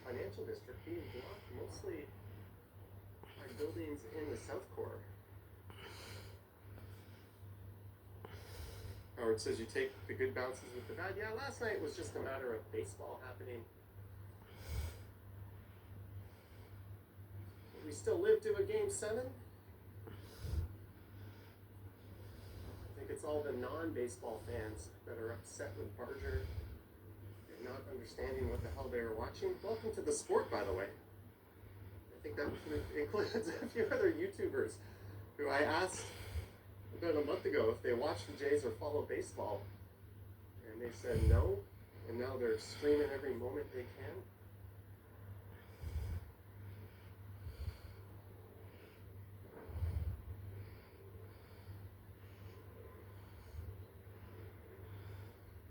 financial district being blocked mostly by buildings in the South Core. Howard says you take the good bounces with the bad. Yeah, last night was just a matter of baseball happening. We still live to a game 7. I think it's all the non-baseball fans that are upset with Barger and not understanding what the hell they were watching. Welcome to the sport, by the way. I think that includes a few other YouTubers who I asked about a month ago if they watch the Jays or follow baseball, and they said no, and now they're streaming every moment they can.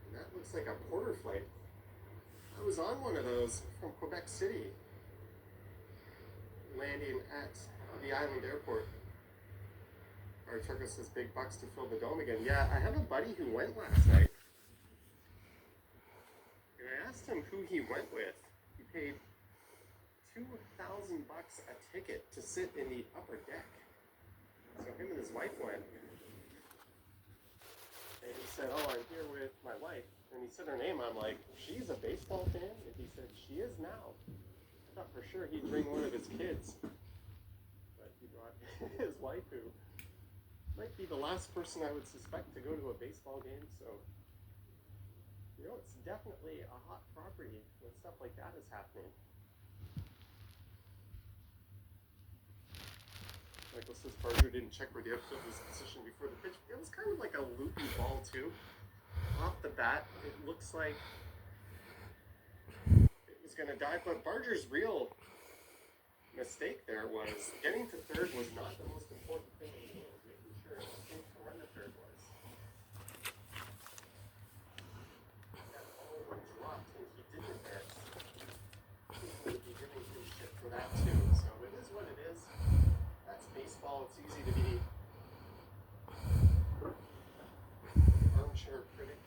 And that looks like a Porter flight. I was on one of those from Quebec City, landing at the island airport. Our took us his big bucks to fill the dome again. Yeah, I have a buddy who went last night. And I asked him who he went with. He paid $2,000 a ticket to sit in the upper deck. So him and his wife went. And he said, oh, I'm here with my wife. And he said her name. I'm like, she's a baseball fan? And he said, she is now. I thought for sure he'd bring one of his kids. But he brought his wife, who might be the last person I would suspect to go to a baseball game, so it's definitely a hot property when stuff like that is happening. Michael says Barger didn't check where the outfield was positioned before the pitch. It was kind of like a loopy ball too. Off the bat, it looks like it was going to dive, but Barger's real mistake there was getting to third was not the most important thing in the game. Sure, where the third was. That ball was dropped and he didn't advance. He would be giving him shit for that too. So it is what it is. That's baseball. It's easy to be armchair critic.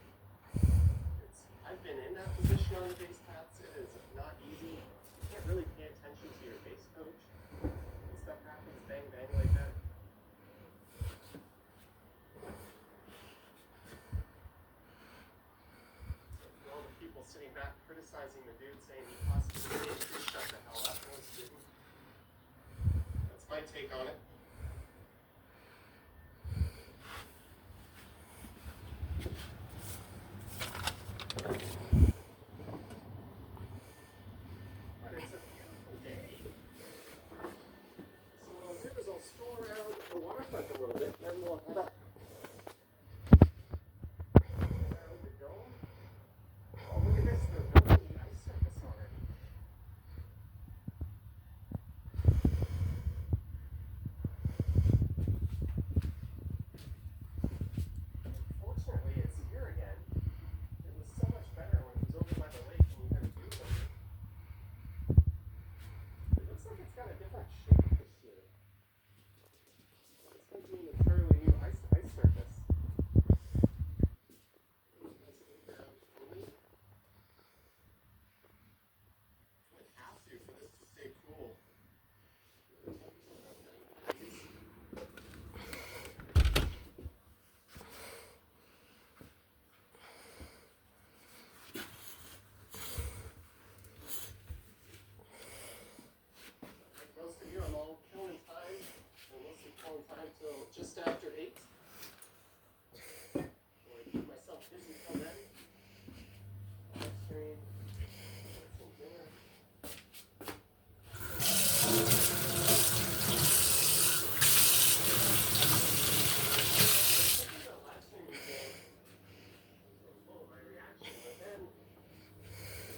I've been in that position on the base paths. It is not easy. You can't really pay attention to your base coach when stuff happens bang bang like that. Sitting back criticizing the dude saying he possibly did, just shut the hell up. No, he didn't. That's my take on it. But it's a beautiful day. So what I'll do is I'll stroll around the waterfront a little bit, then we'll head up around the dome. Oh, look at this, they're building the ice surface already. Fortunately, it's here again. It was so much better when it was over by the lake and you had a view of it. It looks like it's got a different shape this year. It's going to be an entirely new ice surface. Till just after 8. So I keep myself busy till then. Live stream, some dinner. The live stream was full of my reaction, but then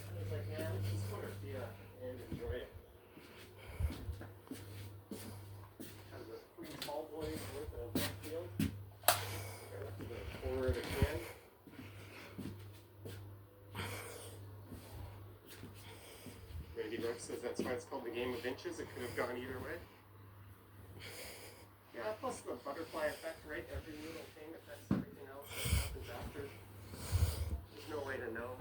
I was like, yeah, let's just put our feet up and enjoy it. Tall boys worth of field. Right up to the corner of the can. Randy Brooks says that's why it's called the game of inches. It could have gone either way. Yeah, plus the butterfly effect, right? Every little thing affects everything else that happens after. There's no way to know.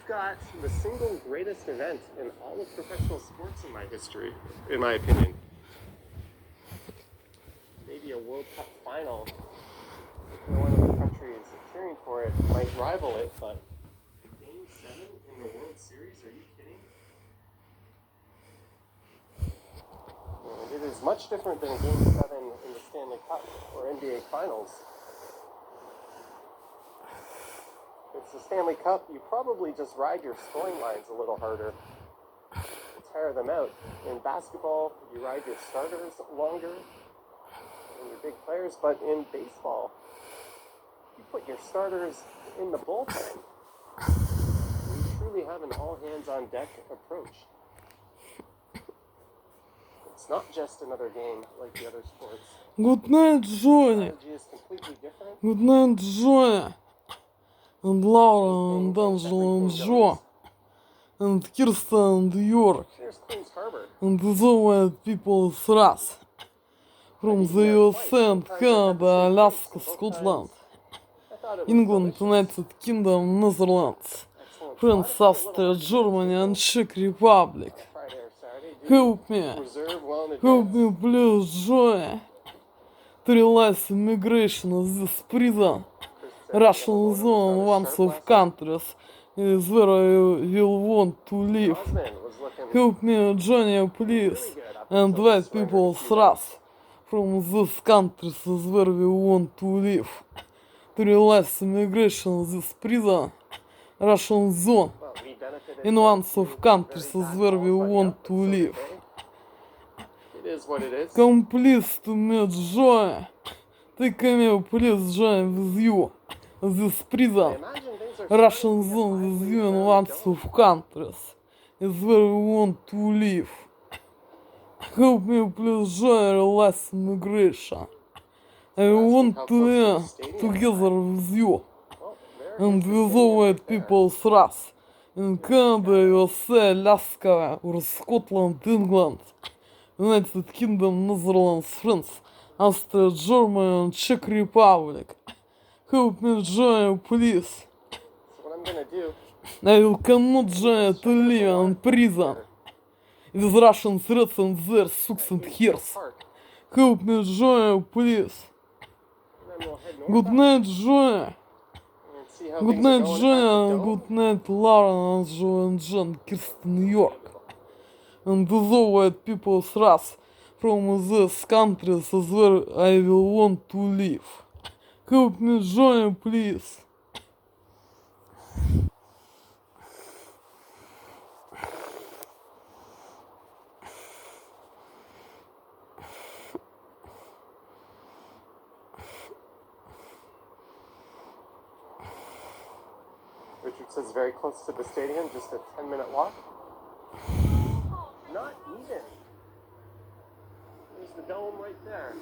we've got the single greatest event in all of professional sports in my history, in my opinion. Maybe a World Cup final. No one of the countries cheering for it might rival it, but Game 7 in the World Series, are you kidding? It is much different than Game 7 in the Stanley Cup or NBA Finals. It's the Stanley Cup, you probably just ride your scoring lines a little harder to tire them out. In basketball, you ride your starters longer and your big players, but in baseball, you put your starters in the bullpen. You truly have an all-hands-on-deck approach. It's not just another game like the other sports. Good night, Johnny. Strategy is completely different. Good night, Johnny. And Laura and Angela and Joe. And Kirsten and York. Here's Queen's Harbor. And the white people thrust. From the USA and Canada, Alaska, Scotland. England, United Kingdom, Netherlands. France, Austria, Germany and Czech Republic. Help me, please, Joy, to realize immigration of this prison. Russian zone, once of countries, is where I will want to live. Help me, Johnny, please, and white people thrust from these countries is where we want to live. To realize immigration of this prison. Russian zone. In one of countries is where we want to live. It is what it is. Come please to meet Joy. Take me please join with you. This prison. Russian zone with you in one of countries is where we want to live. Help me please join realize immigration. I want to live together with you. And with all white people thrust. In Canada, USA, Alaska, or Scotland, England, United Kingdom, Netherlands, France, Austria, Germany, and Czech Republic. Help me, Joy, please. So what I'm gonna do? I cannot join to live in prison. With Russian threats and their sucks and hairs. Help me, Joy, please. Good night, Joy. Good night, Joy. Good night, Laura, Angela, and Jen, Kirsten, York. And the white people thrust from these countries is where I will want to live. Help me, Joy, please. Richard says very close to the stadium, just a 10-minute walk. Not even. There's the dome right there.